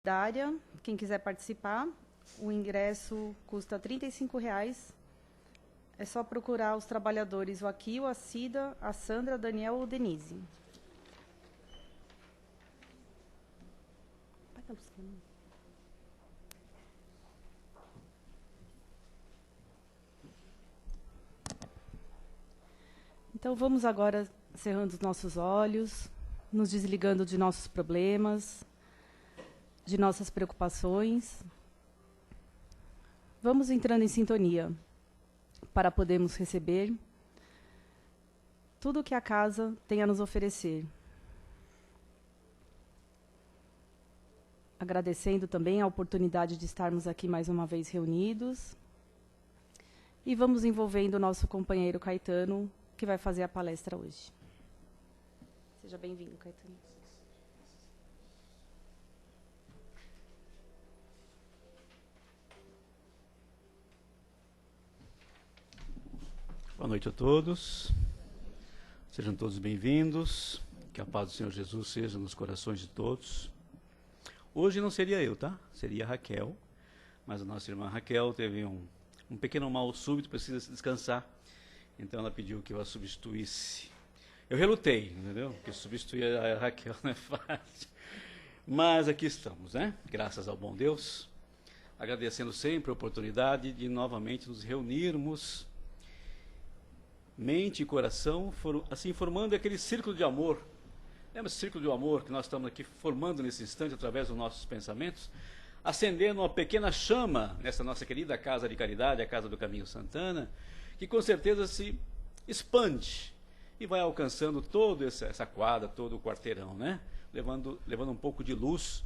Dária, quem quiser participar, o ingresso custa R$ 35. É só procurar os trabalhadores, o Aquil, a Cida, a Sandra, a Daniel ou Denise. Então, vamos agora cerrando os nossos olhos, nos desligando de nossos problemas, de nossas preocupações. Vamos entrando em sintonia para podermos receber tudo o que a casa tem a nos oferecer. Agradecendo também a oportunidade de estarmos aqui mais uma vez reunidos. E vamos envolvendo o nosso companheiro Caetano, que vai fazer a palestra hoje. Seja bem-vindo, Caetano. Boa noite a todos. Sejam todos bem-vindos. Que a paz do Senhor Jesus seja nos corações de todos. Hoje não seria eu, tá? Seria a Raquel. Mas a nossa irmã Raquel teve um pequeno mal súbito, precisa se descansar. Então ela pediu que eu a substituísse. Eu relutei, entendeu? Porque substituir a Raquel não é fácil. Mas aqui estamos, né? Graças ao bom Deus. Agradecendo sempre a oportunidade de novamente nos reunirmos, mente e coração, assim formando aquele círculo de amor. Lembra esse círculo de amor que nós estamos aqui formando nesse instante através dos nossos pensamentos? Acendendo uma pequena chama nessa nossa querida Casa de Caridade, a Casa do Caminho Santana, que com certeza se expande e vai alcançando toda essa quadra, todo o quarteirão, né? Levando um pouco de luz.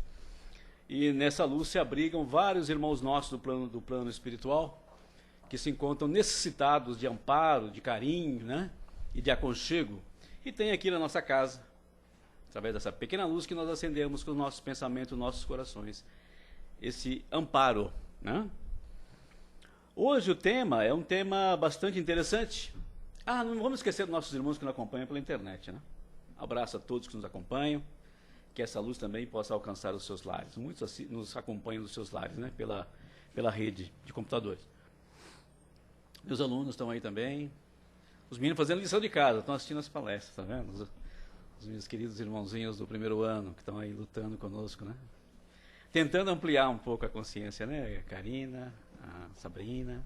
E nessa luz se abrigam vários irmãos nossos do plano espiritual, que se encontram necessitados de amparo, de carinho, né? E de aconchego. E tem aqui na nossa casa, através dessa pequena luz que nós acendemos com os nossos pensamentos, nossos corações, esse amparo, né? Hoje o tema é um tema bastante interessante. Não vamos esquecer dos nossos irmãos que nos acompanham pela internet, né? Abraço a todos que nos acompanham, que essa luz também possa alcançar os seus lares. Muitos nos acompanham dos seus lares, né? Pela rede de computadores. Meus alunos estão aí também. Os meninos fazendo lição de casa, estão assistindo as palestras, tá vendo? Os meus queridos irmãozinhos do primeiro ano, que estão aí lutando conosco, né? Tentando ampliar um pouco a consciência, né? A Karina, a Sabrina,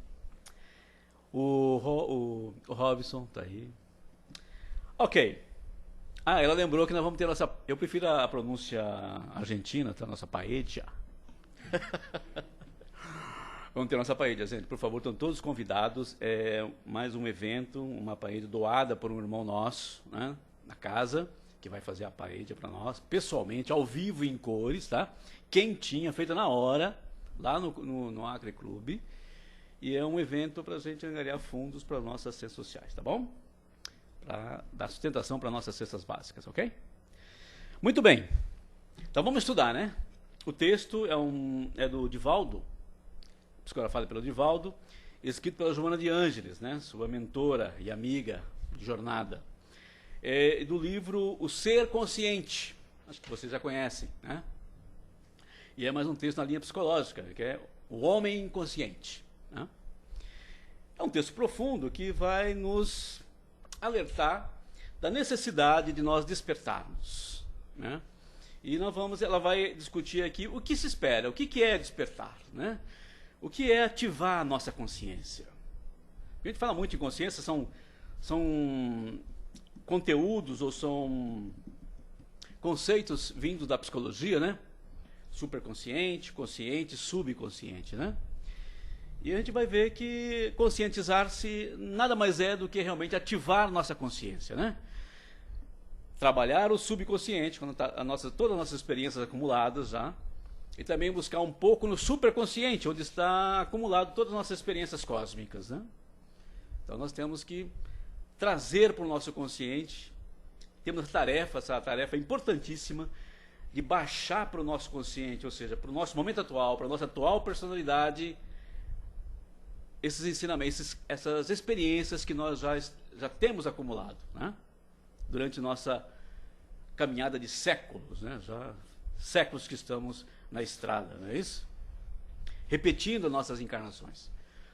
o Robson está aí. Ok. Ela lembrou que nós vamos ter nossa... Eu prefiro a pronúncia argentina, tá? Nossa paella. Vamos ter nossa paella, gente. Por favor, estão todos convidados. É mais um evento, uma paella doada por um irmão nosso, né? Na casa, que vai fazer a paella para nós, pessoalmente, ao vivo, em cores, tá? Quentinha, feita na hora, lá no Acre Clube. E é um evento para a gente angariar fundos para nossas cestas sociais, tá bom? Para dar sustentação para nossas cestas básicas, ok? Muito bem. Então vamos estudar, né? O texto é do Divaldo, psicografado pelo Divaldo, escrito pela Joana de Ângeles, né? Sua mentora e amiga de jornada. Do livro O Ser Consciente, acho que vocês já conhecem, né? E é mais um texto na linha psicológica, que é O Homem Inconsciente, né? É um texto profundo que vai nos alertar da necessidade de nós despertarmos, né? E ela vai discutir aqui o que se espera, o que é despertar, né? O que é ativar a nossa consciência. A gente fala muito em consciência, são conteúdos ou são conceitos vindos da psicologia, né? Superconsciente, consciente, subconsciente, né? E a gente vai ver que conscientizar-se nada mais é do que realmente ativar nossa consciência, né? Trabalhar o subconsciente, quando tá todas as nossas experiências acumuladas já, e também buscar um pouco no superconsciente, onde está acumulado todas as nossas experiências cósmicas, né? Então nós temos que trazer para o nosso consciente, temos essa tarefa importantíssima de baixar para o nosso consciente, ou seja, para o nosso momento atual, para a nossa atual personalidade, esses ensinamentos, essas experiências que nós já temos acumulado, né? Durante nossa caminhada de séculos, né? Já séculos que estamos na estrada, não é isso? Repetindo nossas encarnações.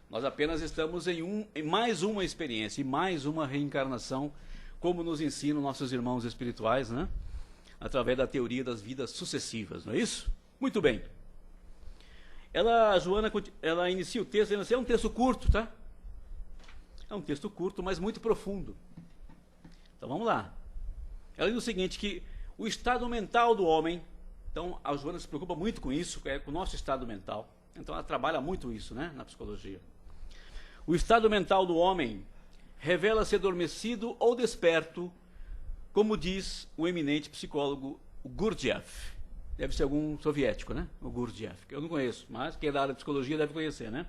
Nós apenas estamos em mais uma experiência, em mais uma reencarnação, como nos ensinam nossos irmãos espirituais, né? Através da teoria das vidas sucessivas, não é isso? Muito bem. A Joana, ela inicia o texto dizendo assim, é um texto curto, tá? É um texto curto, mas muito profundo. Então vamos lá. Ela diz o seguinte, que o estado mental do homem, então a Joana se preocupa muito com isso, com o nosso estado mental. Então ela trabalha muito isso, né, na psicologia. O estado mental do homem revela-se adormecido ou desperto, como diz o eminente psicólogo Gurdjieff. Deve ser algum soviético, né? O Gurdjieff, que eu não conheço, mas quem é da área de psicologia deve conhecer, né?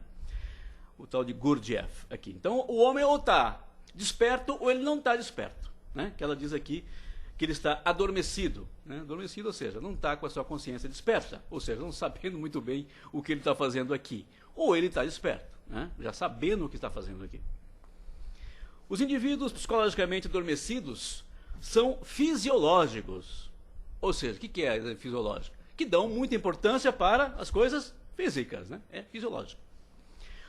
O tal de Gurdjieff aqui. Então, o homem ou está desperto ou ele não está desperto, né? Que ela diz aqui que ele está adormecido, né? Adormecido, ou seja, não está com a sua consciência desperta, ou seja, não sabendo muito bem o que ele está fazendo aqui. Ou ele está desperto, né? Já sabendo o que está fazendo aqui. Os indivíduos psicologicamente adormecidos são fisiológicos. Ou seja, o que é fisiológico? Que dão muita importância para as coisas físicas, né? É fisiológico.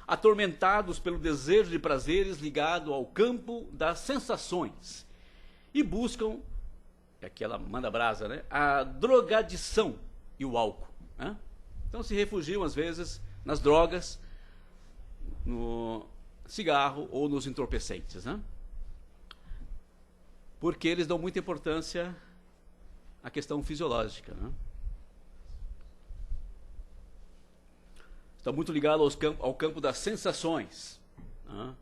Atormentados pelo desejo de prazeres ligado ao campo das sensações. E buscam, aqui ela manda brasa, né? A drogadição e o álcool, né? Então se refugiam às vezes nas drogas, no cigarro ou nos entorpecentes, né? Porque eles dão muita importância à questão fisiológica, né? Está muito ligado ao campo das sensações, né?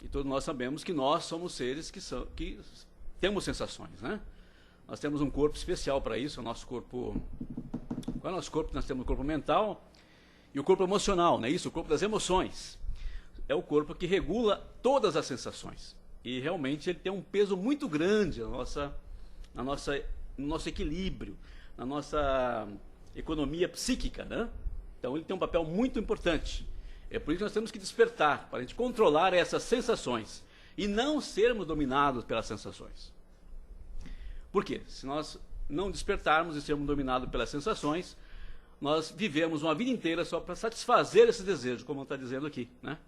E todos nós sabemos que nós somos seres que temos sensações, né? Nós temos um corpo especial para isso, o nosso corpo... Qual é o nosso corpo? Nós temos o corpo mental e o corpo emocional, não é isso? O corpo das emoções. É o corpo que regula todas as sensações. E realmente ele tem um peso muito grande no nosso equilíbrio, na nossa economia psíquica, né? Então ele tem um papel muito importante. É por isso que nós temos que despertar, para a gente controlar essas sensações e não sermos dominados pelas sensações. Por quê? Se nós não despertarmos e sermos dominados pelas sensações, nós vivemos uma vida inteira só para satisfazer esse desejo, como está dizendo aqui, né?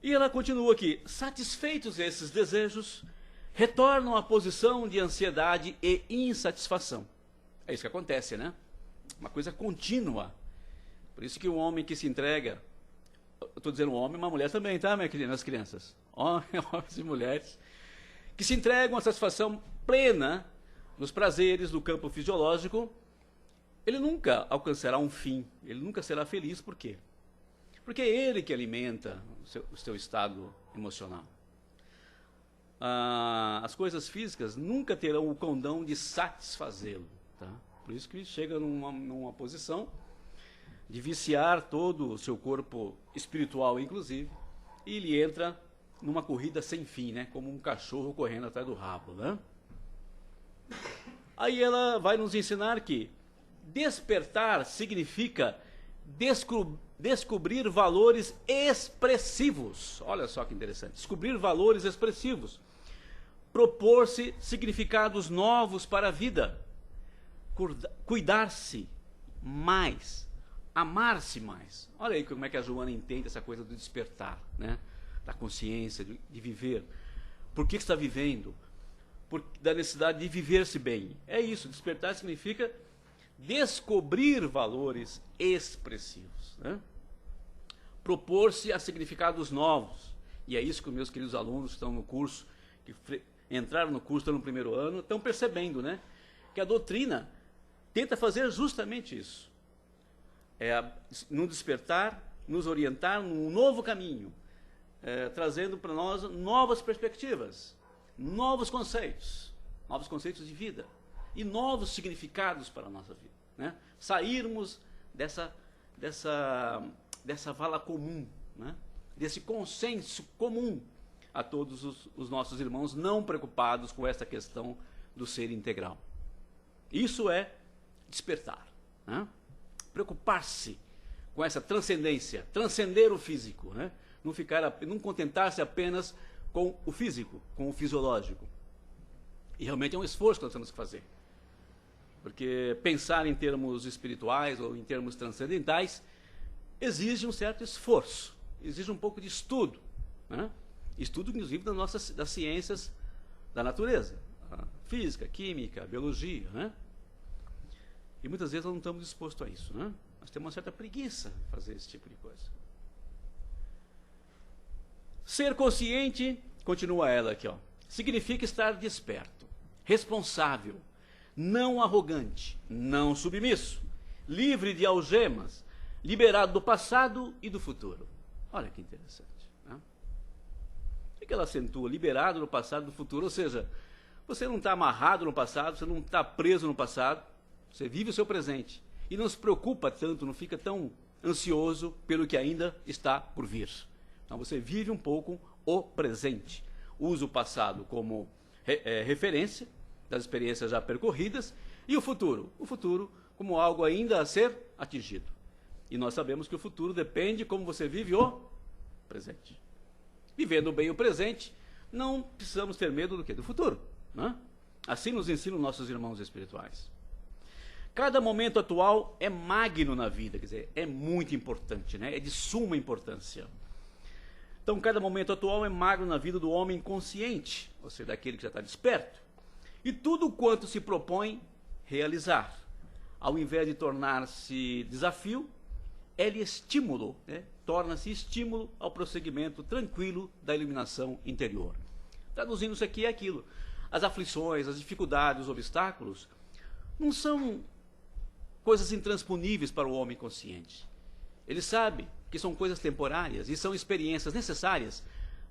E ela continua aqui, satisfeitos esses desejos, retornam à posição de ansiedade e insatisfação. É isso que acontece, né? Uma coisa contínua. Por isso que o homem que se entrega, eu estou dizendo um homem, uma mulher também, tá, minhas crianças? Homens e mulheres, que se entregam à satisfação plena nos prazeres do campo fisiológico, ele nunca alcançará um fim, ele nunca será feliz. Por quê? Porque é ele que alimenta o seu estado emocional. As coisas físicas nunca terão o condão de satisfazê-lo, tá? Por isso que chega numa posição de viciar todo o seu corpo espiritual, inclusive, e ele entra numa corrida sem fim, né? Como um cachorro correndo atrás do rabo, né? Aí ela vai nos ensinar que despertar significa descobrir valores expressivos. Olha só que interessante. Descobrir valores expressivos. Propor-se significados novos para a vida. Cuidar-se mais. Amar-se mais. Olha aí como é que a Joana entende essa coisa do despertar, né? Da consciência, de viver. Por que está vivendo? Da necessidade de viver-se bem. É isso. Despertar significa descobrir valores expressivos, né? Propor-se a significados novos. E é isso que os meus queridos alunos que estão no curso, que entraram no curso, estão no primeiro ano, estão percebendo, né? Que a doutrina tenta fazer justamente isso. No despertar, nos orientar num novo caminho, trazendo para nós novas perspectivas, novos conceitos de vida e novos significados para a nossa vida, né? Sairmos dessa vala comum, né? Desse consenso comum a todos os nossos irmãos não preocupados com essa questão do ser integral. Isso é despertar, né? Preocupar-se com essa transcendência, transcender o físico, né? Não contentar-se apenas com o físico, com o fisiológico. E realmente é um esforço que nós temos que fazer. Porque pensar em termos espirituais ou em termos transcendentais exige um certo esforço, exige um pouco de estudo, né? Estudo, inclusive, das ciências da natureza, física, química, biologia, né? E muitas vezes nós não estamos dispostos a isso, né? Nós temos uma certa preguiça de fazer esse tipo de coisa. Ser consciente, continua ela aqui, ó, significa estar desperto, responsável, não arrogante, não submisso, livre de algemas, liberado do passado e do futuro. Olha que interessante, né? O que ela acentua? Liberado do passado e do futuro, ou seja, você não está amarrado no passado, você não está preso no passado, você vive o seu presente e não se preocupa tanto, não fica tão ansioso pelo que ainda está por vir. Então você vive um pouco o presente, usa o passado como referência das experiências já percorridas e o futuro como algo ainda a ser atingido. E nós sabemos que o futuro depende de como você vive o presente. Vivendo bem o presente, não precisamos ter medo do quê? Do futuro, né? Assim nos ensinam nossos irmãos espirituais. Cada momento atual é magno na vida, quer dizer, é muito importante, né? É de suma importância. Então, cada momento atual é magno na vida do homem consciente, ou seja, daquele que já está desperto. E tudo quanto se propõe realizar, ao invés de tornar-se desafio, ele estímulo, né? Torna-se estímulo ao prosseguimento tranquilo da iluminação interior. Traduzindo isso aqui é aquilo. As aflições, as dificuldades, os obstáculos, não são coisas intransponíveis para o homem consciente. Ele sabe que são coisas temporárias e são experiências necessárias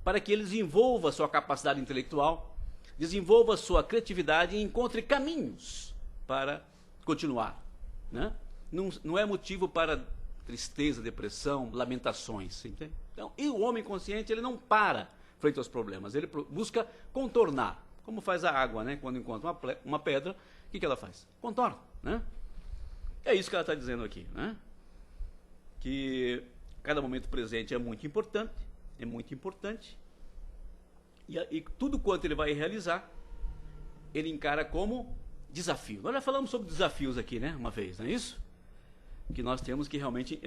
para que ele desenvolva sua capacidade intelectual, desenvolva sua criatividade e encontre caminhos para continuar, né? Não é motivo para tristeza, depressão, lamentações. Entende? Então, e o homem consciente, ele não para frente aos problemas, ele busca contornar, como faz a água, né? Quando encontra uma pedra, o que ela faz? Contorna, né? É isso que ela está dizendo aqui, né? Que cada momento presente é muito importante, e tudo quanto ele vai realizar, ele encara como desafio. Nós já falamos sobre desafios aqui, né? Uma vez, não é isso? Que nós temos que realmente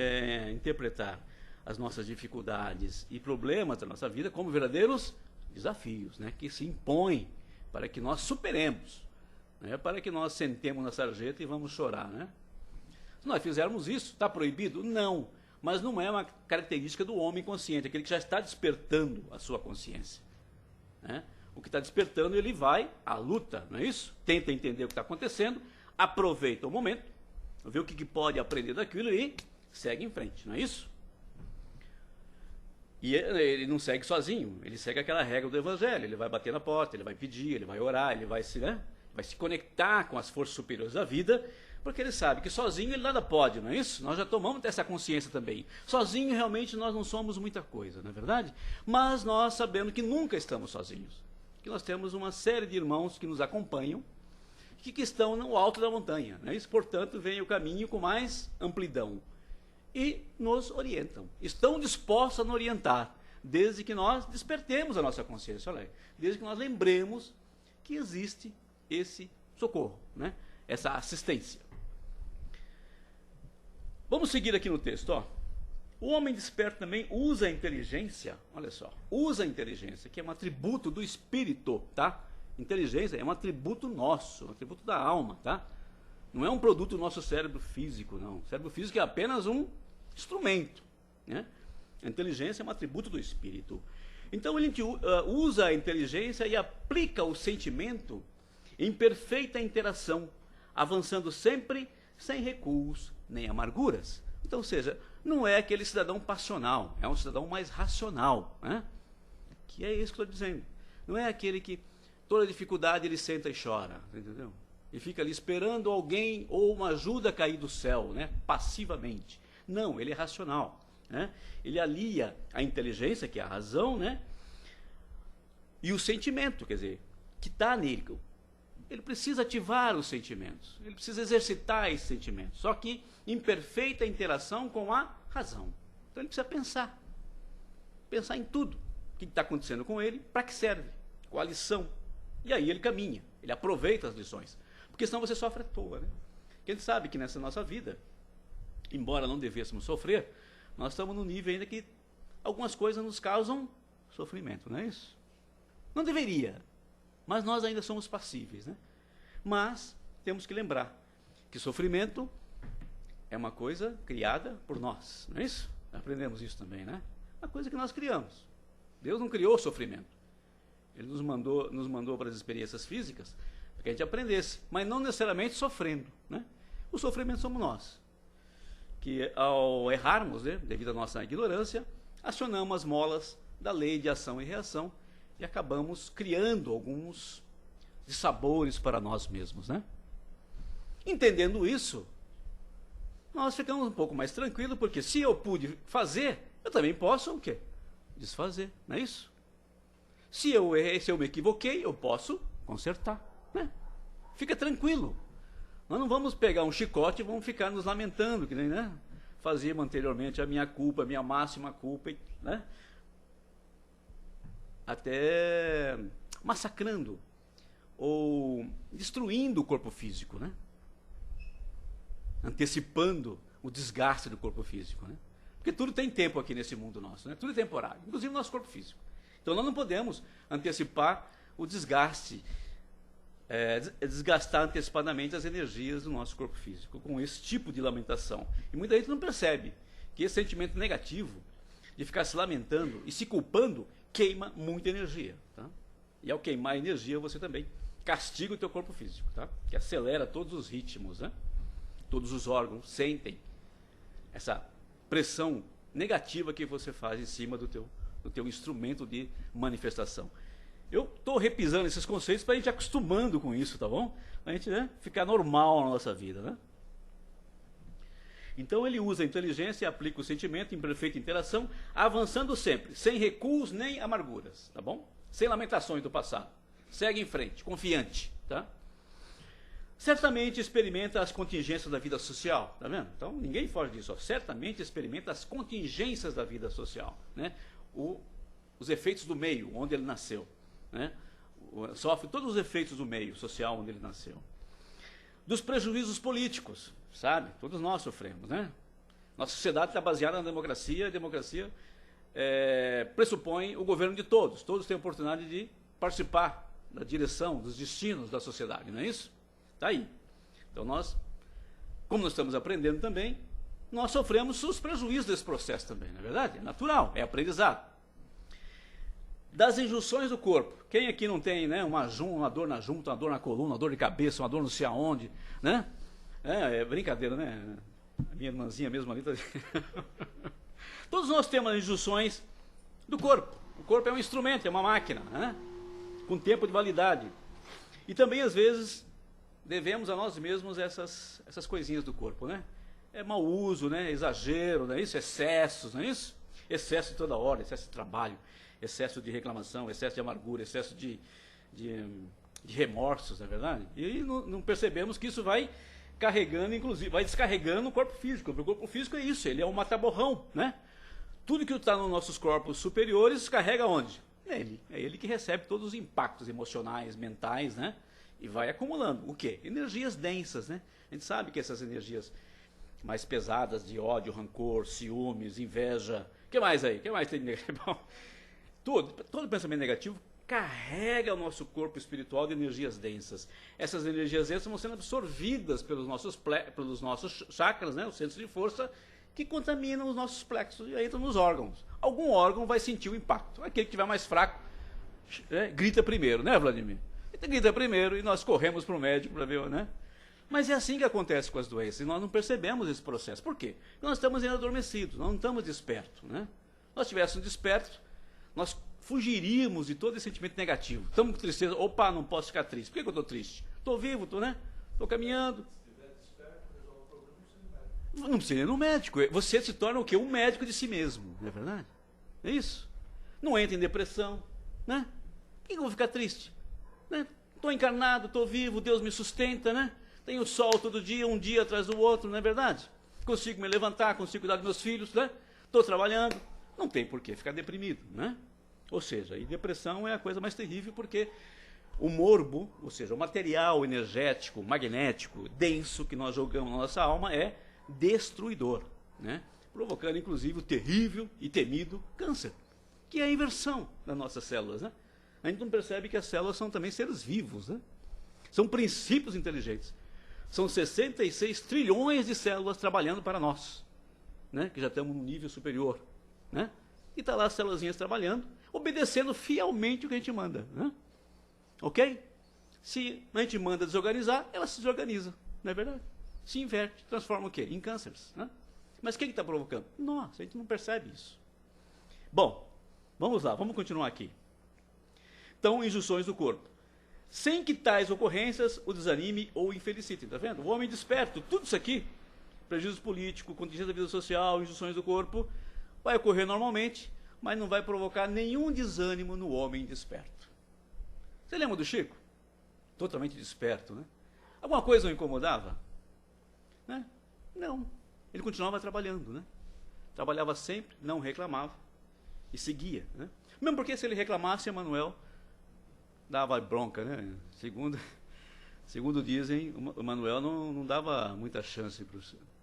interpretar as nossas dificuldades e problemas da nossa vida como verdadeiros desafios, né? Que se impõem para que nós superemos, né? Para que nós sentemos na sarjeta e vamos chorar, né? Se nós fizermos isso, está proibido? Não, mas não é uma característica do homem consciente, aquele que já está despertando a sua consciência, né? O que está despertando, ele vai à luta, não é isso? Tenta entender o que está acontecendo, aproveita o momento, vê o que pode aprender daquilo e segue em frente, não é isso? E ele não segue sozinho, ele segue aquela regra do Evangelho, ele vai bater na porta, ele vai pedir, ele vai orar, ele vai se conectar com as forças superiores da vida, porque ele sabe que sozinho ele nada pode, não é isso? Nós já tomamos essa consciência também. Sozinho realmente nós não somos muita coisa, não é verdade? Mas nós sabemos que nunca estamos sozinhos, que nós temos uma série de irmãos que nos acompanham, que estão no alto da montanha, não é isso? Portanto, vem o caminho com mais amplidão e nos orientam. Estão dispostos a nos orientar, desde que nós despertemos a nossa consciência, olha aí, desde que nós lembremos que existe esse socorro, né? Essa assistência. Vamos seguir aqui no texto, ó. O homem desperto também usa a inteligência, olha só, usa a inteligência, que é um atributo do espírito, tá? Inteligência é um atributo nosso, um atributo da alma, tá? Não é um produto do nosso cérebro físico, não. O cérebro físico é apenas um instrumento, né? A inteligência é um atributo do espírito. Então, ele usa a inteligência e aplica o sentimento em perfeita interação, avançando sempre sem recuos nem amarguras. Então, ou seja, não é aquele cidadão passional, é um cidadão mais racional, né? Que é isso que eu estou dizendo. Não é aquele que toda dificuldade ele senta e chora, entendeu? E fica ali esperando alguém ou uma ajuda cair do céu, né? Passivamente. Não, ele é racional, né? Ele alia a inteligência, que é a razão, né? E o sentimento, quer dizer, que está nele. Ele precisa ativar os sentimentos, ele precisa exercitar esses sentimentos, só que em perfeita interação com a razão. Então ele precisa pensar em tudo o que está acontecendo com ele, para que serve, qual a lição. E aí ele caminha, ele aproveita as lições. Porque senão você sofre à toa, né? Porque a gente sabe que nessa nossa vida, embora não devêssemos sofrer, nós estamos num nível ainda que algumas coisas nos causam sofrimento, não é isso? Não deveria, mas nós ainda somos passíveis, né? Mas temos que lembrar que sofrimento é uma coisa criada por nós, não é isso? Aprendemos isso também, né? Uma coisa que nós criamos. Deus não criou o sofrimento. Ele nos mandou para as experiências físicas para que a gente aprendesse, mas não necessariamente sofrendo, né? O sofrimento somos nós, que ao errarmos, né, devido à nossa ignorância, acionamos as molas da lei de ação e reação e acabamos criando alguns dissabores para nós mesmos, né? Entendendo isso, nós ficamos um pouco mais tranquilos, porque se eu pude fazer, eu também posso o quê? Desfazer, não é isso? Se eu errei, se eu me equivoquei, eu posso consertar, né? Fica tranquilo. Nós não vamos pegar um chicote e vamos ficar nos lamentando, que nem, né, fazíamos anteriormente, a minha culpa, a minha máxima culpa, né? Até massacrando ou destruindo o corpo físico, né? Antecipando o desgaste do corpo físico, né? Porque tudo tem tempo aqui nesse mundo nosso, né? Tudo é temporário, inclusive o nosso corpo físico. Então nós não podemos antecipar o desgaste, desgastar antecipadamente as energias do nosso corpo físico com esse tipo de lamentação. E muita gente não percebe que esse sentimento negativo de ficar se lamentando e se culpando queima muita energia, tá? E ao queimar energia você também castiga o teu corpo físico, tá? Que acelera todos os ritmos, né? Todos os órgãos sentem essa pressão negativa que você faz em cima do teu instrumento de manifestação. Eu estou repisando esses conceitos para a gente ir acostumando com isso, tá bom? Para a gente, né, ficar normal na nossa vida, né? Então ele usa a inteligência e aplica o sentimento em perfeita interação, avançando sempre, sem recuos nem amarguras, tá bom? Sem lamentações do passado. Segue em frente, confiante, tá? Certamente experimenta as contingências da vida social, tá vendo? Então ninguém foge disso, ó. Certamente experimenta as contingências da vida social, né? Os efeitos do meio onde ele nasceu, né? Sofre todos os efeitos do meio social onde ele nasceu. Dos prejuízos políticos, sabe? Todos nós sofremos, né? Nossa sociedade está baseada na democracia, a democracia pressupõe o governo de todos. Todos têm a oportunidade de participar da direção, dos destinos da sociedade, não é isso? Está aí. Então nós, como nós estamos aprendendo também, nós sofremos os prejuízos desse processo também, não é verdade? É natural, é aprendizado. Das injunções do corpo. Quem aqui não tem, né, uma dor na junta, uma dor na coluna, uma dor de cabeça, uma dor não sei aonde, né? É brincadeira, né? A minha irmãzinha mesmo ali. Tá... Todos nós temos as injunções do corpo. O corpo é um instrumento, é uma máquina, né? Com tempo de validade. E também, às vezes, devemos a nós mesmos essas coisinhas do corpo, né? É mau uso, né? Exagero, não é isso? Excessos, não é isso? Excesso de toda hora, excesso de trabalho, excesso de reclamação, excesso de amargura, excesso de remorsos, não é verdade? E não percebemos que isso vai carregando, inclusive, vai descarregando o corpo físico. Porque o corpo físico é isso, ele é um mata-borrão, né? Tudo que está nos nossos corpos superiores carrega onde? Nele. É ele que recebe todos os impactos emocionais, mentais, né? E vai acumulando. O quê? Energias densas, né? A gente sabe que essas energias mais pesadas de ódio, rancor, ciúmes, inveja... O que mais aí? O que mais tem de negativo? Todo pensamento negativo carrega o nosso corpo espiritual de energias densas. Essas energias densas vão sendo absorvidas pelos nossos chakras, né? Os centros de força, que contaminam os nossos plexos e entram nos órgãos. Algum órgão vai sentir o impacto. Aquele que estiver mais fraco, grita primeiro, né, Vladimir? Grita primeiro e nós corremos para o médico para ver, né? Mas é assim que acontece com as doenças, e nós não percebemos esse processo. Por quê? Porque nós estamos ainda adormecidos, nós não estamos despertos, né? Se nós estivéssemos despertos, nós fugiríamos de todo esse sentimento negativo. Estamos com tristeza, opa, não posso ficar triste. Por que eu estou triste? Estou vivo, né? Estou caminhando. Não precisa ir no médico. Você se torna o quê? Um médico de si mesmo, não é verdade? É isso. Não entra em depressão, né? Por que eu vou ficar triste? Estou encarnado, estou vivo, Deus me sustenta, né? Tenho sol todo dia, um dia atrás do outro, não é verdade? Consigo me levantar, consigo cuidar dos meus filhos, né? Estou trabalhando. Não tem por que ficar deprimido, né? Ou seja, e depressão é a coisa mais terrível, porque O morbo, ou seja, o material energético, magnético, denso que nós jogamos na nossa alma é destruidor, né? Provocando inclusive o terrível e temido câncer, que é a inversão das nossas células, né? A gente não percebe que as células são também seres vivos, né? São princípios inteligentes. São 66 trilhões de células trabalhando para nós, né? Que já estamos num nível superior, né? E está lá as células trabalhando, obedecendo fielmente o que a gente manda, né? Ok? Se a gente manda desorganizar, ela se desorganiza, não é verdade? Se inverte, transforma o quê? Em cânceres, né? Mas quem está provocando? Nós, a gente não percebe isso. Bom, vamos lá, vamos continuar aqui. Então, injunções do corpo. Sem que tais ocorrências o desanime ou infelicitem, tá vendo? O homem desperto, tudo isso aqui, prejuízo político, contingência da vida social, injunções do corpo, vai ocorrer normalmente, mas não vai provocar nenhum desânimo no homem desperto. Você lembra do Chico? Totalmente desperto, né? Alguma coisa o incomodava? Né? Não. Ele continuava trabalhando, né? Trabalhava sempre, não reclamava e seguia, né? Mesmo porque se ele reclamasse, Emmanuel dava bronca, né? Segundo dizem, o Emmanuel não dava muita chance,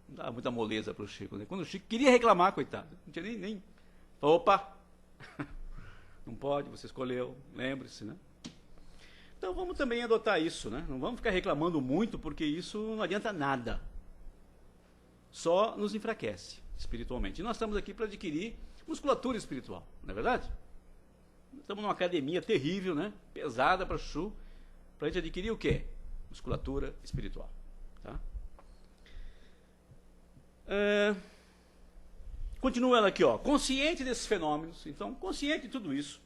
não dava muita moleza para o Chico, né? Quando o Chico queria reclamar, coitado, não tinha nem... Opa! Não pode, você escolheu, lembre-se, né? Então vamos também adotar isso, né? Não vamos ficar reclamando muito, porque isso não adianta nada. Só nos enfraquece espiritualmente. E nós estamos aqui para adquirir musculatura espiritual, não é verdade? Estamos numa academia terrível, né? Pesada para chuchu, para a gente adquirir o quê? Musculatura espiritual. Tá? Continua ela aqui, ó. Consciente desses fenômenos, então, consciente de tudo isso,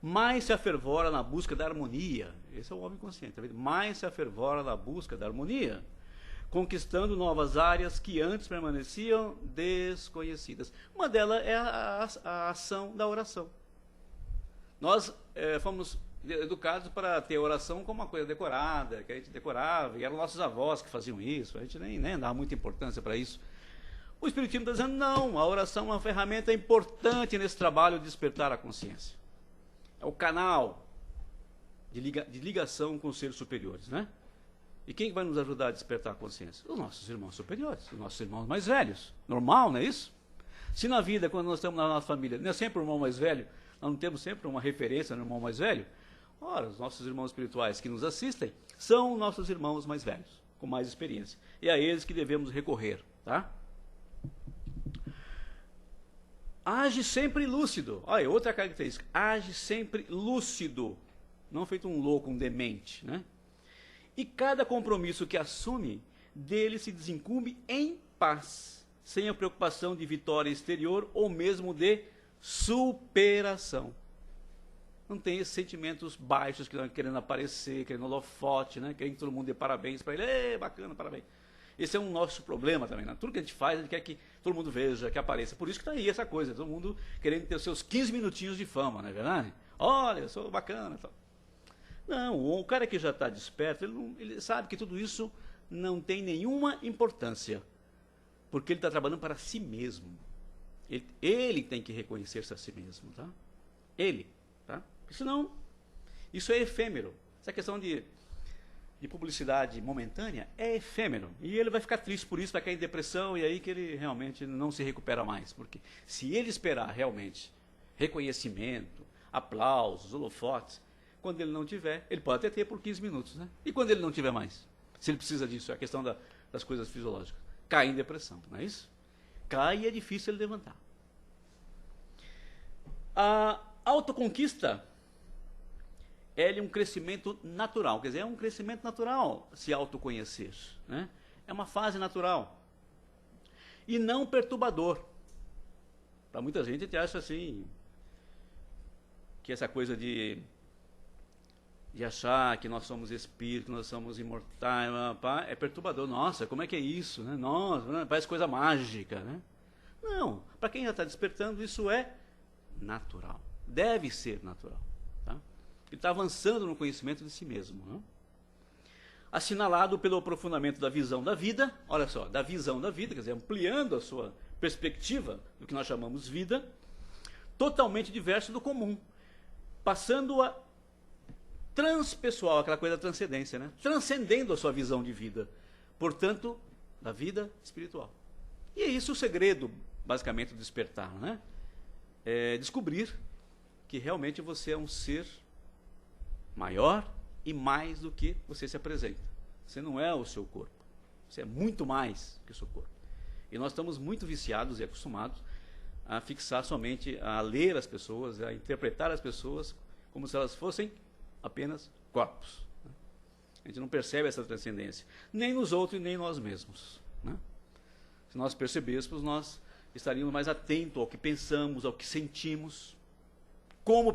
mais se afervora na busca da harmonia. Esse é o homem consciente, tá vendo? Mais se afervora na busca da harmonia, conquistando novas áreas que antes permaneciam desconhecidas. Uma delas é a ação da oração. Nós fomos educados para ter a oração como uma coisa decorada, que a gente decorava, e eram nossos avós que faziam isso, a gente nem dava muita importância para isso. O Espiritismo está dizendo, não, a oração é uma ferramenta importante nesse trabalho de despertar a consciência. É o canal de ligação com os seres superiores, né? E quem vai nos ajudar a despertar a consciência? Os nossos irmãos superiores, os nossos irmãos mais velhos. Normal, não é isso? Se na vida, quando nós estamos na nossa família, não é sempre o irmão mais velho, nós não temos sempre uma referência no irmão mais velho, ora, os nossos irmãos espirituais que nos assistem são nossos irmãos mais velhos, com mais experiência. E é a eles que devemos recorrer, tá? Age sempre lúcido. Olha, outra característica. Age sempre lúcido. Não feito um louco, um demente, né? E cada compromisso que assume, dele se desincumbe em paz, sem a preocupação de vitória exterior ou mesmo de superação. Não tem esses sentimentos baixos que estão querendo aparecer, querendo holofote, né? Querendo que todo mundo dê parabéns para ele. Ei, bacana, parabéns. Esse é um nosso problema também, né? Tudo que a gente faz, a gente quer que todo mundo veja, que apareça. Por isso que está aí essa coisa, todo mundo querendo ter os seus 15 minutinhos de fama, não é verdade? Olha, eu sou bacana. Tal. Não, o cara que já está desperto, ele sabe que tudo isso não tem nenhuma importância, porque ele está trabalhando para si mesmo. Ele tem que reconhecer-se a si mesmo, tá? Ele, tá? Porque senão, isso é efêmero. Essa questão de publicidade momentânea é efêmero. E ele vai ficar triste por isso, vai cair em depressão, e aí que ele realmente não se recupera mais. Porque se ele esperar realmente reconhecimento, aplausos, holofotes, quando ele não tiver, ele pode até ter por 15 minutos, né? E quando ele não tiver mais? Se ele precisa disso, é a questão das coisas fisiológicas. Cai em depressão, não é isso? Cai e é difícil ele levantar. A autoconquista é um crescimento natural, quer dizer, é um crescimento natural se autoconhecer, né? É uma fase natural e não perturbador. Para muita gente, a gente acha assim, que essa coisa de achar que nós somos espíritos, nós somos imortais, é perturbador. Nossa, como é que é isso, né? Nossa, parece coisa mágica, né? Não, para quem já está despertando, isso é natural, deve ser natural. Ele está avançando no conhecimento de si mesmo. Né? Assinalado pelo aprofundamento da visão da vida, olha só, da visão da vida, quer dizer, ampliando a sua perspectiva do que nós chamamos vida, totalmente diverso do comum, passando a transpessoal, aquela coisa da transcendência, né? Transcendendo a sua visão de vida, portanto, da vida espiritual. E é isso o segredo, basicamente, do despertar, né? É descobrir que realmente você é um ser maior e mais do que você se apresenta. Você não é o seu corpo, você é muito mais que o seu corpo. E nós estamos muito viciados e acostumados a fixar somente, a ler as pessoas, a interpretar as pessoas como se elas fossem apenas corpos. A gente não percebe essa transcendência, nem nos outros e nem nós mesmos, né? Se nós percebêssemos, nós estaríamos mais atentos ao que pensamos, ao que sentimos, como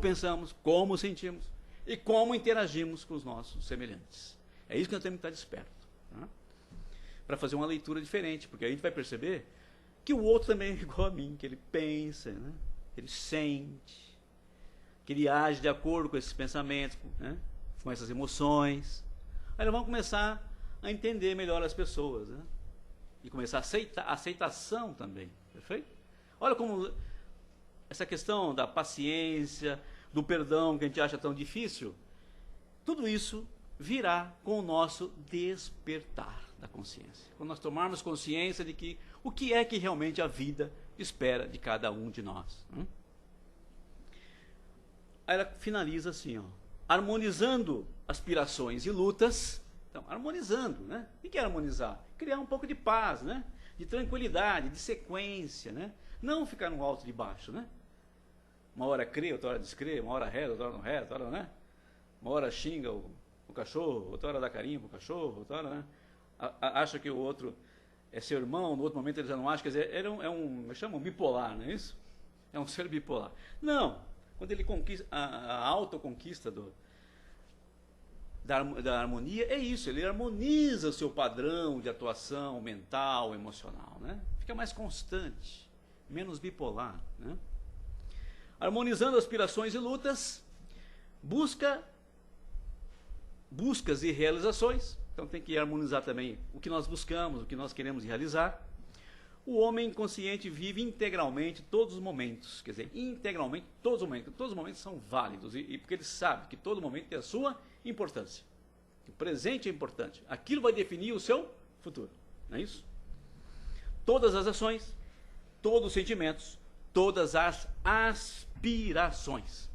sentimos e como interagimos com os nossos semelhantes. É isso que nós temos que estar despertos, né? Para fazer uma leitura diferente, porque a gente vai perceber que o outro também é igual a mim, que ele pensa, né? Que ele sente, que ele age de acordo com esses pensamentos, né? Com essas emoções. Aí nós vamos começar a entender melhor as pessoas, né? E começar a aceitar, a aceitação também, perfeito? Olha como essa questão da paciência, do perdão que a gente acha tão difícil, tudo isso virá com o nosso despertar da consciência. Quando nós tomarmos consciência de que o que é que realmente a vida espera de cada um de nós. Aí ela finaliza assim, ó, harmonizando aspirações e lutas. Então, harmonizando, né? O que é harmonizar? Criar um pouco de paz, né? De tranquilidade, de sequência, né? Não ficar no alto e de baixo, né? Uma hora crê, outra hora descrê, uma hora reza, outra hora não reza, outra hora, né? Uma hora xinga o cachorro, outra hora dá carinho pro cachorro, outra hora, né? Acha que o outro é seu irmão, no outro momento ele já não acha, quer dizer, eu chamo bipolar, não é isso? É um ser bipolar. Não, quando ele conquista, a autoconquista da harmonia, é isso, ele harmoniza o seu padrão de atuação mental, emocional, né? Fica mais constante, menos bipolar, né? Harmonizando aspirações e lutas, buscas e realizações. Então tem que harmonizar também o que nós buscamos, o que nós queremos realizar. O homem consciente vive integralmente todos os momentos, quer dizer, integralmente todos os momentos são válidos, e porque ele sabe que todo momento tem a sua importância. O presente é importante, aquilo vai definir o seu futuro, não é isso? Todas as ações, todos os sentimentos, todas as aspirações.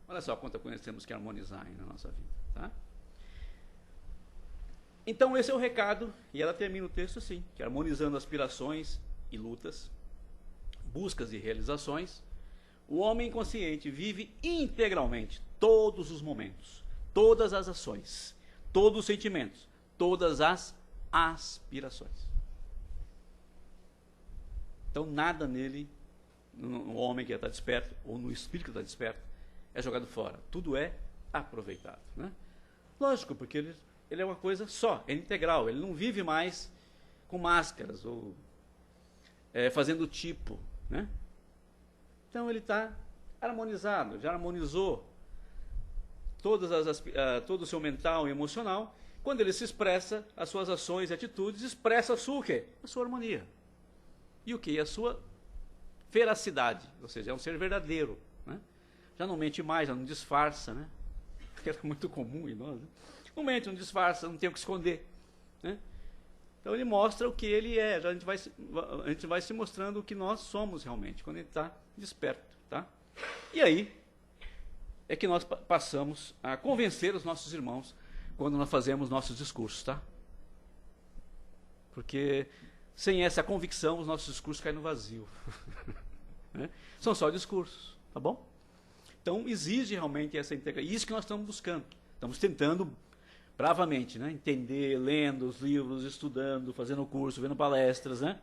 Olha só quanta coisa temos que harmonizar aí na nossa vida, tá? Então esse é o recado, e ela termina o texto assim, que harmonizando aspirações e lutas, buscas e realizações, o homem consciente vive integralmente todos os momentos, todas as ações, todos os sentimentos, todas as aspirações. Então nada nele, no homem que está desperto, ou no espírito que está desperto, é jogado fora. Tudo é aproveitado, né? Lógico, porque ele é uma coisa só, é integral, ele não vive mais com máscaras, ou fazendo tipo, né? Então ele está harmonizado, já harmonizou todo o seu mental e emocional. Quando ele se expressa, as suas ações e atitudes expressa a sua o quê? A sua harmonia. E o quê? A sua veracidade, ou seja, é um ser verdadeiro, né? Já não mente mais, já não disfarça, né? Que era muito comum em nós, né? Não mente, não disfarça, não tem o que esconder, né? Então ele mostra o que ele é, a gente vai se mostrando o que nós somos realmente, quando ele está desperto, tá? E aí é que nós passamos a convencer os nossos irmãos quando nós fazemos nossos discursos, tá? Porque sem essa convicção os nossos discursos caem no vazio. Né? São só discursos, tá bom? Então exige realmente essa integração, isso que nós estamos buscando, estamos tentando bravamente, né? Entender, lendo os livros, estudando, fazendo curso, vendo palestras, né?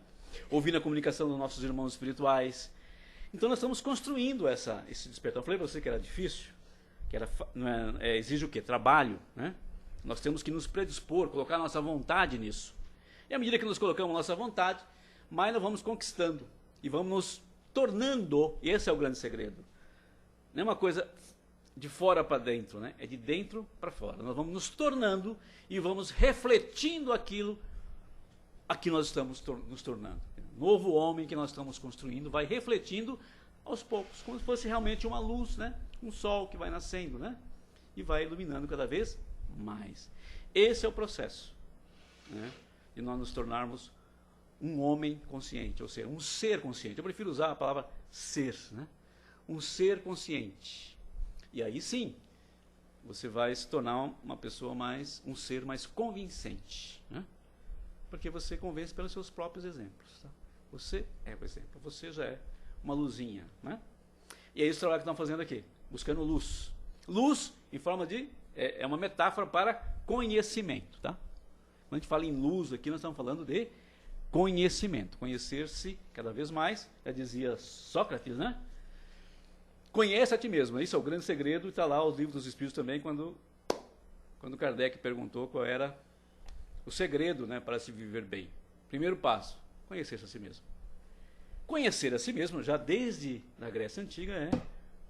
Ouvindo a comunicação dos nossos irmãos espirituais. Então nós estamos construindo esse despertar. Eu falei para você que era difícil, que exige o quê? Trabalho, né? Nós temos que nos predispor, colocar nossa vontade nisso. E à medida que nós colocamos nossa vontade, mais nós vamos conquistando e vamos nos tornando, e esse é o grande segredo. Não é uma coisa de fora para dentro, né? É de dentro para fora. Nós vamos nos tornando e vamos refletindo aquilo a que nós estamos nos tornando. O novo homem que nós estamos construindo vai refletindo aos poucos, como se fosse realmente uma luz, né? Um sol que vai nascendo, né? e vai iluminando cada vez mais. Esse é o processo, né, de nós nos tornarmos um homem consciente, ou seja, um ser consciente. Eu prefiro usar a palavra ser, né? Um ser consciente. E aí sim, você vai se tornar uma pessoa um ser mais convincente, né? Porque você convence pelos seus próprios exemplos. Tá? Você é o exemplo, você já é uma luzinha, né? E é isso o trabalho que estamos fazendo aqui, buscando luz. Luz em forma de, é uma metáfora para conhecimento, tá? Quando a gente fala em luz aqui, nós estamos falando de conhecimento, conhecer-se cada vez mais, já dizia Sócrates, né? Conhece a ti mesmo, isso é o grande segredo, e está lá os livros dos Espíritos também, quando Kardec perguntou qual era o segredo, né, para se viver bem. Primeiro passo, conhecer-se a si mesmo. Conhecer a si mesmo, já desde a Grécia Antiga, é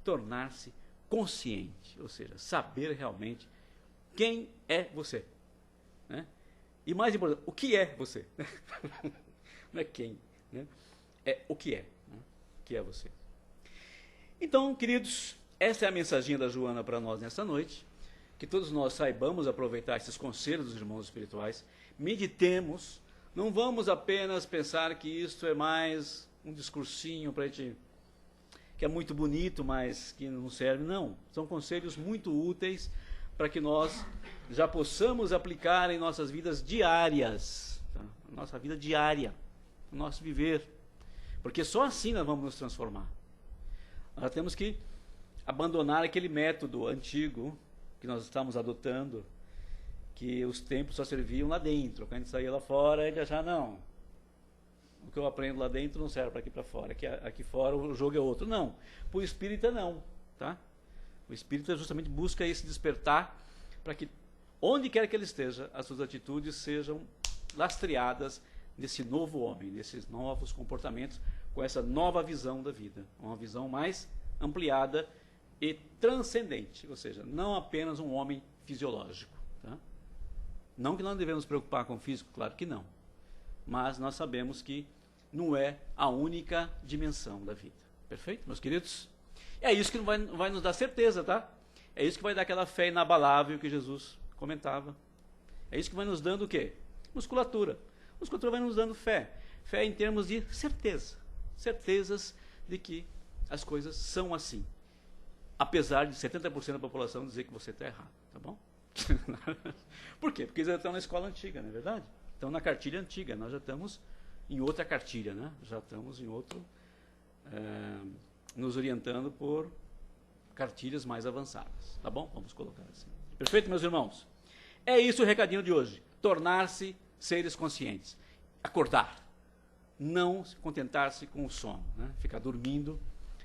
tornar-se consciente, ou seja, saber realmente quem é você, né? E mais importante, o que é você? Não é quem, né? É o que é, né? O que é você. Então, queridos, essa é a mensaginha da Joana para nós nesta noite, que todos nós saibamos aproveitar esses conselhos dos irmãos espirituais, meditemos, não vamos apenas pensar que isto é mais um discursinho para a gente, que é muito bonito, mas que não serve, não. São conselhos muito úteis para que nós já possamos aplicar em nossas vidas diárias, tá? Nossa vida diária, o nosso viver, porque só assim nós vamos nos transformar. Nós temos que abandonar aquele método antigo que nós estamos adotando, que os templos só serviam lá dentro. Quando a gente saía lá fora, ele já não. O que eu aprendo lá dentro não serve para aqui para fora. Aqui fora o jogo é outro. Não. Para o espírita não. Tá? O espírita justamente busca esse despertar para que, onde quer que ele esteja, as suas atitudes sejam lastreadas nesse novo homem, nesses novos comportamentos, com essa nova visão da vida. Uma visão mais ampliada e transcendente, ou seja, não apenas um homem fisiológico. Tá? Não que não devemos nos preocupar com o físico, claro que não. Mas nós sabemos que não é a única dimensão da vida. Perfeito, meus queridos? É isso que vai nos dar certeza, tá? É isso que vai dar aquela fé inabalável que Jesus comentava. É isso que vai nos dando o quê? Musculatura. Musculatura vai nos dando fé. Fé em termos de certeza. Certezas de que as coisas são assim. Apesar de 70% da população dizer que você está errado, tá bom? Por quê? Porque eles já estão na escola antiga, não é verdade? Estão na cartilha antiga, nós já estamos em outra cartilha, né? Já estamos em outro, nos orientando por cartilhas mais avançadas, tá bom? Vamos colocar assim. Perfeito, meus irmãos? É isso o recadinho de hoje. Tornar-se seres conscientes. Acordar. Não se contentar-se com o sono, né? Ficar dormindo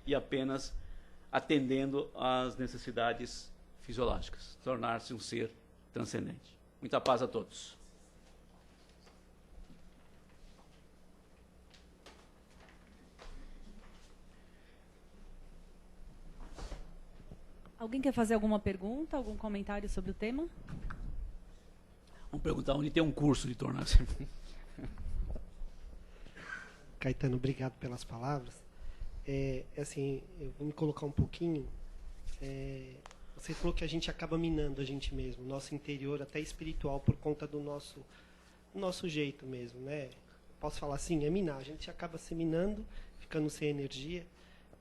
e apenas atendendo às necessidades fisiológicas. Tornar-se um ser transcendente. Muita paz a todos. Alguém quer fazer alguma pergunta, algum comentário sobre o tema? Vamos perguntar onde tem um curso de tornar-se. Caetano, obrigado pelas palavras. Assim, eu vou me colocar um pouquinho. Você falou que a gente acaba minando a gente mesmo, nosso interior, até espiritual, por conta do nosso jeito mesmo, né? Posso falar assim, é minar. A gente acaba se minando, ficando sem energia.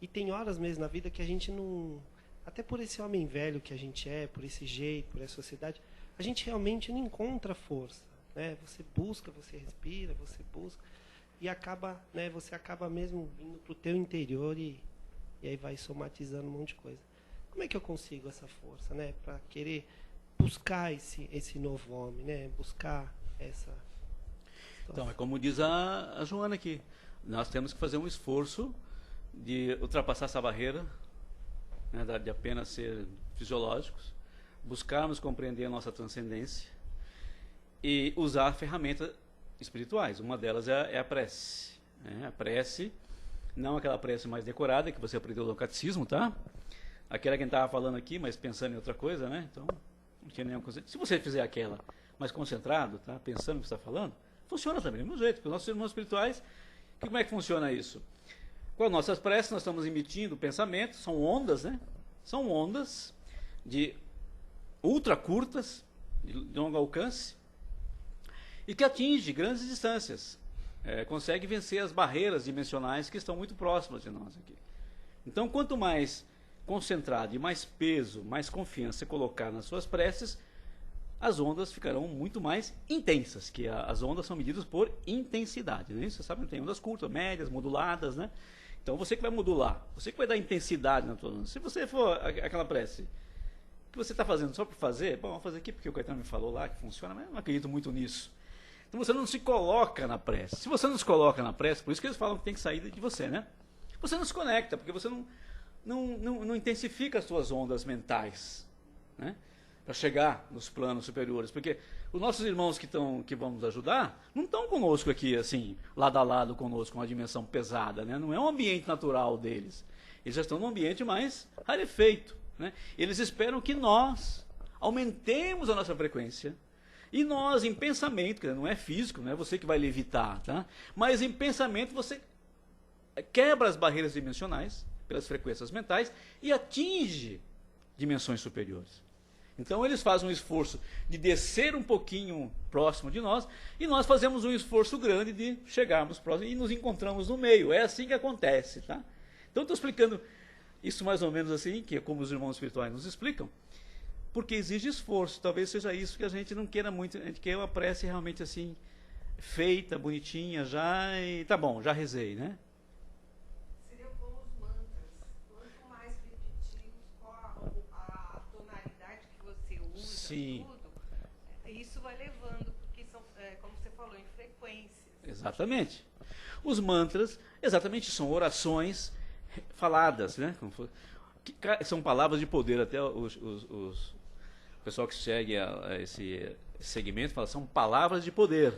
E tem horas mesmo na vida que a gente não... Até por esse homem velho que a gente é, por esse jeito, por essa sociedade, a gente realmente não encontra força, né? Você busca, você respira, você busca, e acaba, né? Você acaba mesmo indo para o teu interior e aí vai somatizando um monte de coisa. Como é que eu consigo essa força, né? Para querer buscar esse novo homem, né? Buscar essa... Então, é como diz a Joana aqui, nós temos que fazer um esforço de ultrapassar essa barreira, né, de apenas ser fisiológicos, buscarmos compreender a nossa transcendência e usar ferramentas espirituais. Uma delas é a prece. Né? A prece, não aquela prece mais decorada que você aprendeu no catecismo, tá? Aquela que a gente estava falando aqui, mas pensando em outra coisa, né? Então, não tinha nenhuma coisa. Se você fizer aquela mais concentrado, tá? Pensando no que você está falando, funciona também do mesmo jeito, porque os nossos irmãos espirituais, como é que funciona isso? Com as nossas preces, nós estamos emitindo pensamentos, são ondas, né? São ondas de ultra curtas, de longo alcance, e que atinge grandes distâncias. Consegue vencer as barreiras dimensionais que estão muito próximas de nós aqui. Então, quanto mais concentrado e mais peso, mais confiança você colocar nas suas preces, as ondas ficarão muito mais intensas, que as ondas são medidas por intensidade, né? Você sabe que tem ondas curtas, médias, moduladas, né? Então você que vai modular, você que vai dar intensidade na tua onda. Se você for aquela prece que você está fazendo só por fazer, bom, vamos fazer aqui porque o Caetano me falou lá que funciona, mas eu não acredito muito nisso. Então você não se coloca na prece. Se você não se coloca na prece, por isso que eles falam que tem que sair de você, né? Você não se conecta, porque você não intensifica as suas ondas mentais, né? Para chegar nos planos superiores. Porque os nossos irmãos que vão nos ajudar, não estão conosco aqui, assim, lado a lado conosco, com uma dimensão pesada, né? Não é um ambiente natural deles. Eles já estão num ambiente mais rarefeito, né? Eles esperam que nós aumentemos a nossa frequência. E nós, em pensamento, que não é físico, não é você que vai levitar, tá? Mas em pensamento você quebra as barreiras dimensionais pelas frequências mentais e atinge dimensões superiores. Então eles fazem um esforço de descer um pouquinho próximo de nós e nós fazemos um esforço grande de chegarmos próximo e nos encontramos no meio. É assim que acontece, tá? Então estou explicando isso mais ou menos assim, que é como os irmãos espirituais nos explicam, porque exige esforço. Talvez seja isso que a gente não queira muito, a gente quer uma prece realmente assim, feita, bonitinha já, e tá bom, já rezei, né? Seria como os mantras. Quanto mais repetidos, qual a tonalidade que você usa, Sim. tudo, isso vai levando, porque são, como você falou, em frequências. Exatamente. Os mantras, exatamente, são orações faladas, né? São palavras de poder. Até o pessoal que segue esse segmento fala, são palavras de poder,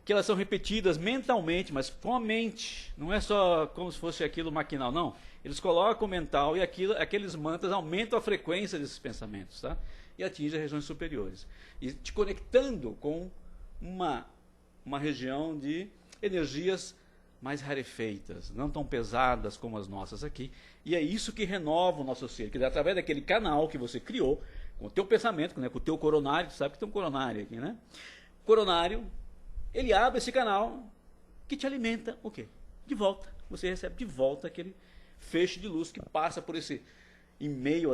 que elas são repetidas mentalmente, mas com a mente. Não é só como se fosse aquilo maquinal, não. Eles colocam o mental e aqueles mantras aumentam a frequência desses pensamentos, tá? E atingem as regiões superiores. E te conectando com uma região de energias mais rarefeitas, não tão pesadas como as nossas aqui. E é isso que renova o nosso ser, quer dizer, através daquele canal que você criou, com o teu pensamento, né, com o teu coronário, tu sabe que tem um coronário aqui, né? Coronário, ele abre esse canal que te alimenta o quê? De volta. Você recebe de volta aquele feixe de luz que passa por esse, em meio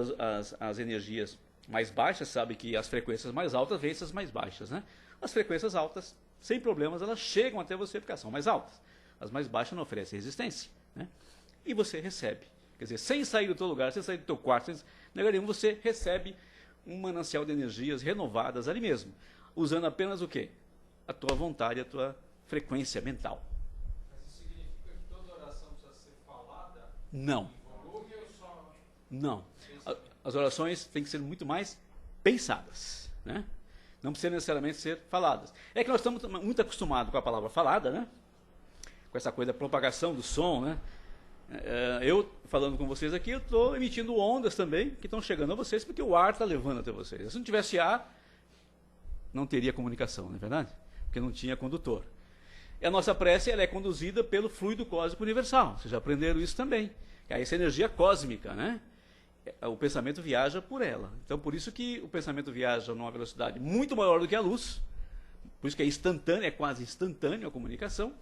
às energias mais baixas, sabe que as frequências mais altas vêm essas mais baixas, né? As frequências altas, sem problemas, elas chegam até você porque são mais altas. As mais baixas não oferecem resistência, né? E você recebe. Quer dizer, sem sair do teu lugar, sem sair do teu quarto, sem lugar nenhum, você recebe um manancial de energias renovadas ali mesmo, usando apenas o quê? A tua vontade, a tua frequência mental. Mas isso significa que toda oração precisa ser falada? Não. Em volume ou só... Não. As orações têm que ser muito mais pensadas, né? Não precisa necessariamente ser faladas. É que nós estamos muito acostumados com a palavra falada, né? Com essa coisa da propagação do som, né? Eu, falando com vocês aqui, eu estou emitindo ondas também, que estão chegando a vocês, porque o ar está levando até vocês. Se não tivesse ar, não teria comunicação, não é verdade? Porque não tinha condutor. E a nossa prece ela é conduzida pelo fluido cósmico universal. Vocês já aprenderam isso também. Que é essa energia cósmica, né? O pensamento viaja por ela. Então, por isso que o pensamento viaja numa velocidade muito maior do que a luz. Por isso que é instantânea, é quase instantânea a comunicação.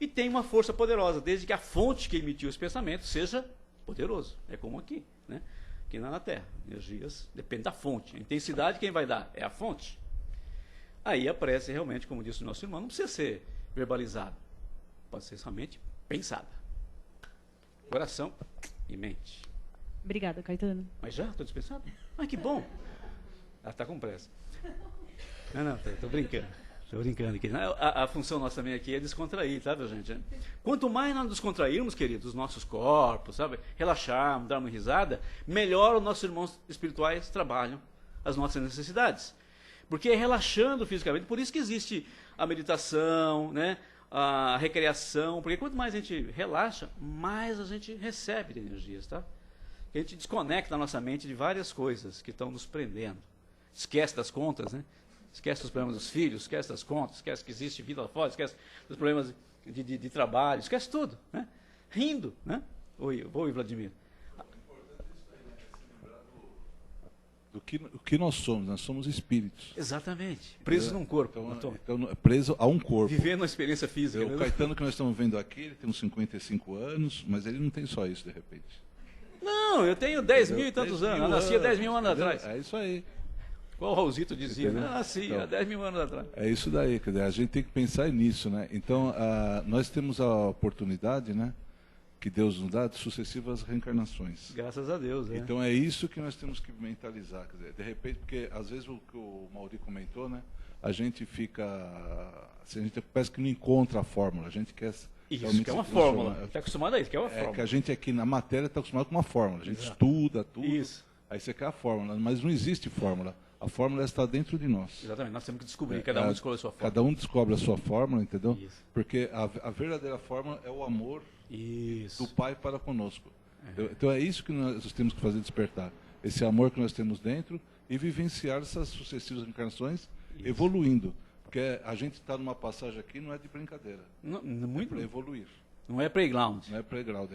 E tem uma força poderosa, desde que a fonte que emitiu os pensamentos seja poderoso. É como aqui, né? Aqui na Terra. Energias, depende da fonte. A intensidade quem vai dar é a fonte. Aí a prece realmente, como disse o nosso irmão, não precisa ser verbalizada. Pode ser somente pensada. Coração e mente. Obrigada, Caetano. Mas já? Estou dispensado? Ah, que bom. Ela está com pressa. Não, estou brincando. Estou brincando aqui. A função nossa também aqui é descontrair, tá, viu, gente? Quanto mais nós descontrairmos, queridos, os nossos corpos, sabe? Relaxarmos, darmos risada, melhor os nossos irmãos espirituais trabalham as nossas necessidades. Porque é relaxando fisicamente, por isso que existe a meditação, né? A recreação, porque quanto mais a gente relaxa, mais a gente recebe de energias, tá? A gente desconecta a nossa mente de várias coisas que estão nos prendendo. Esquece das contas, né? Esquece dos problemas dos filhos, esquece das contas, esquece que existe vida lá fora, esquece dos problemas de trabalho, esquece tudo, né? Rindo, né? Oi, Vladimir. o que nós somos espíritos. Exatamente. Presos num corpo. Então, preso a um corpo. Vivendo uma experiência física. O Caetano que nós estamos vendo aqui, ele tem uns 55 anos, mas ele não tem só isso, de repente. Não, eu tenho 10 mil e tantos anos. Eu nasci há 10 mil anos atrás. É isso aí. Igual o Raulzito dizia, né? Nasci há 10 mil anos atrás. É isso daí, quer dizer, a gente tem que pensar nisso, né? Então, nós temos a oportunidade, né, que Deus nos dá de sucessivas reencarnações. Graças a Deus, né? Então é isso que nós temos que mentalizar, quer dizer, de repente, porque às vezes o que o Mauri comentou, né, a gente fica, assim, a gente parece que não encontra a fórmula, a gente quer isso, que é uma fórmula. Está acostumado a isso, que é uma fórmula. É que a gente aqui na matéria está acostumado com uma fórmula, a gente estuda tudo, isso. Aí você quer a fórmula, mas não existe fórmula. A fórmula está dentro de nós. Exatamente, nós temos que descobrir, cada um descobre a sua fórmula. Cada um descobre a sua fórmula, entendeu? Isso. Porque a verdadeira fórmula é o amor isso. do Pai para conosco. Então é isso que nós temos que fazer despertar. Esse amor que nós temos dentro e vivenciar essas sucessivas encarnações, evoluindo. Porque a gente está numa passagem aqui, não é de brincadeira. Não, muito é para evoluir. Não é playground. Não é playground.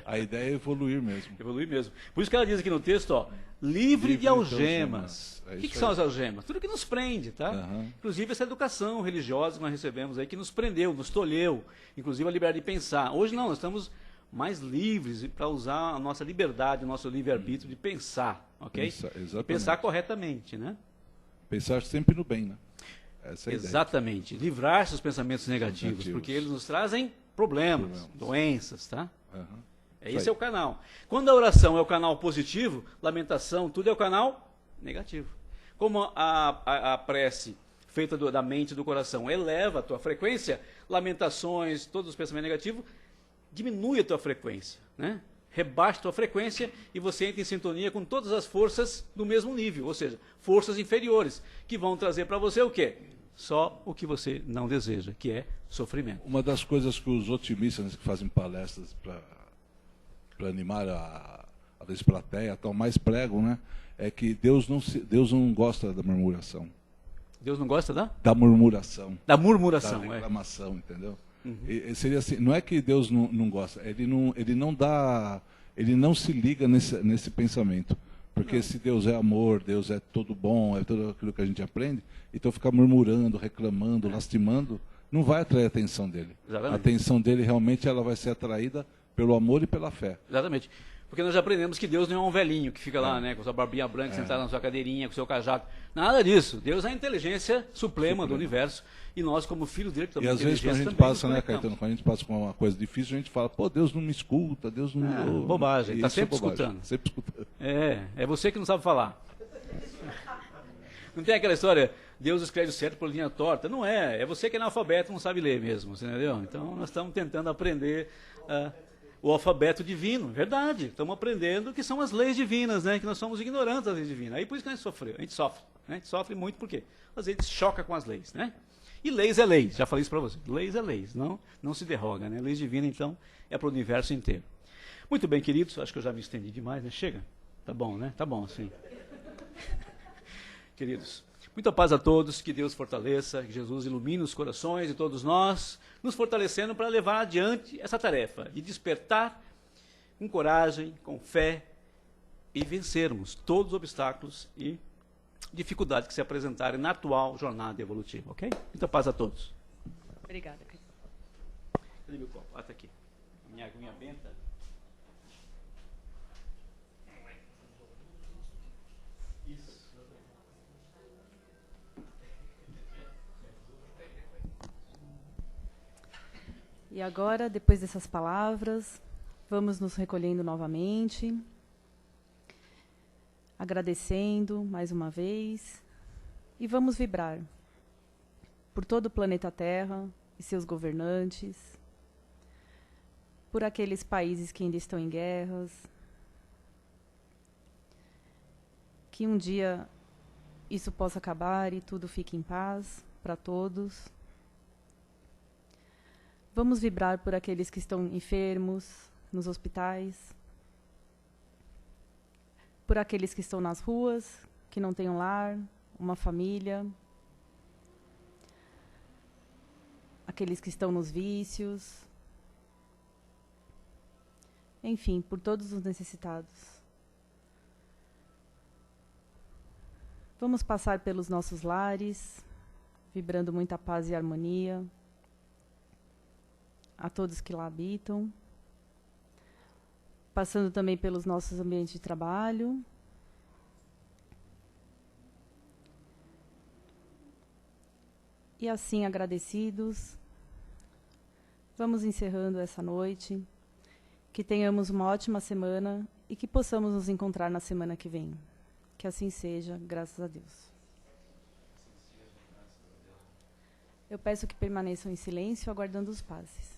A ideia é evoluir mesmo. Evoluir mesmo. Por isso que ela diz aqui no texto, ó, livre de algemas. O que são as algemas? Tudo que nos prende, tá? Inclusive essa educação religiosa que nós recebemos aí, que nos prendeu, nos tolheu, inclusive a liberdade de pensar. Hoje não, nós estamos mais livres para usar a nossa liberdade, o nosso livre-arbítrio de pensar, ok? E pensar corretamente, né? Pensar sempre no bem, né? Essa é a exatamente. Livrar-se dos pensamentos negativos, porque eles nos trazem problemas, doenças, tá? Esse é o canal. Quando a oração é o canal positivo, lamentação, tudo é o canal negativo. Como a prece feita da mente e do coração eleva a tua frequência, lamentações, todos os pensamentos negativos, diminui a tua frequência, né? Rebaixa a tua frequência e você entra em sintonia com todas as forças do mesmo nível, ou seja, forças inferiores, que vão trazer para você o quê? Só o que você não deseja, que é sofrimento. Uma das coisas que os otimistas que fazem palestras para animar a plateia, tal, mais pregam, né, é que Deus não gosta da murmuração. Deus não gosta da murmuração. Da murmuração, da reclamação, entendeu? E seria assim, não é que Deus não gosta, ele não se liga nesse pensamento. Porque se Deus é amor, Deus é todo bom, é tudo aquilo que a gente aprende, então ficar murmurando, reclamando, lastimando, não vai atrair a atenção dele. Exatamente. A atenção dele realmente ela vai ser atraída pelo amor e pela fé. Exatamente. Porque nós já aprendemos que Deus não é um velhinho que fica lá, né, com sua barbinha branca, sentado na sua cadeirinha, com seu cajado. Nada disso. Deus é a inteligência suprema do universo. E nós, como filhos dele, também. E às vezes quando a gente passa, né, Caetano, quando a gente passa com uma coisa difícil, a gente fala, pô, Deus não me escuta, Deus não me... Bobagem, está sempre escutando. Sempre escutando. É você que não sabe falar. Não tem aquela história, Deus escreve certo por linha torta. Não é você que é analfabeto, não sabe ler mesmo, você entendeu? Então nós estamos tentando aprender o alfabeto divino, verdade. Estamos aprendendo que são as leis divinas, né? Que nós somos ignorantes das leis divinas. Aí por isso que a gente sofreu, a gente sofre. Né? A gente sofre muito por quê? Às vezes choca com as leis, né? E leis é leis, já falei isso para você. Leis é leis, não se derroga, né? Leis divinas, então, é para o universo inteiro. Muito bem, queridos, acho que eu já me estendi demais, né? Chega? Tá bom, né? Tá bom, assim. Queridos, muita paz a todos, que Deus fortaleça, que Jesus ilumine os corações de todos nós, nos fortalecendo para levar adiante essa tarefa de despertar com coragem, com fé e vencermos todos os obstáculos e dificuldades que se apresentarem na atual jornada evolutiva, ok? Muita paz a todos. Obrigada. Cadê meu copo? Ah, tá aqui. Minha aguinha benta. Isso. E agora, depois dessas palavras, vamos nos recolhendo novamente, agradecendo mais uma vez, e vamos vibrar por todo o planeta Terra e seus governantes, por aqueles países que ainda estão em guerras, que um dia isso possa acabar e tudo fique em paz para todos. Vamos vibrar por aqueles que estão enfermos nos hospitais, por aqueles que estão nas ruas, que não têm um lar, uma família, aqueles que estão nos vícios, enfim, por todos os necessitados. Vamos passar pelos nossos lares, vibrando muita paz e harmonia a todos que lá habitam. Passando também pelos nossos ambientes de trabalho. E assim, agradecidos, vamos encerrando essa noite. Que tenhamos uma ótima semana e que possamos nos encontrar na semana que vem. Que assim seja, graças a Deus. Eu peço que permaneçam em silêncio, aguardando os passes.